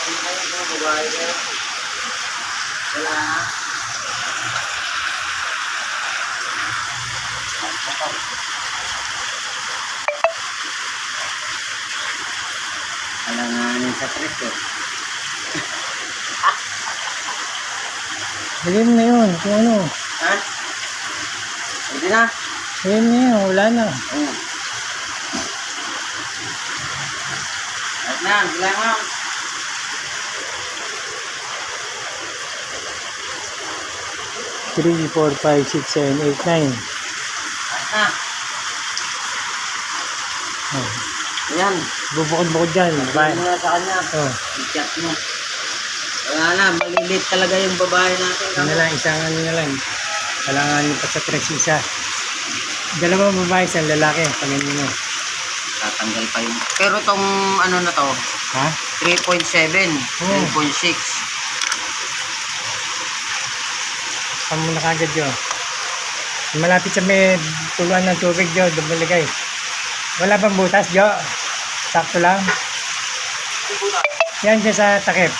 Ano kayo mga babae kayo? Wala na. Alanganin sa trip eh. Bilhin mo na yun, kung ano. Ha? Hindi na. Bilhin mo yun, wala na. At na yan, bilang mo. 3, 4, 5, 6, 7, 8, 9. At na. Oh. Ayan. Bubukod-bukod dyan. Bye. Mo na sa kanya. Oh. I-chat mo. Wala na, malilit talaga yung babae natin. Ano lang, isang ano na lang. Kailangan nyo pa sa tres isa. Dalawang babae, isang lalaki. Pagin mo. Tatanggal pa yung... Pero tong ano na to, Ha? 3.7, 3.6. Saan mo na kagad yun? Malapit sa may tuluan ng tubig yun. Dumaligay. Wala bang butas, Jo? Sakto lang. Yan dyan sa takip.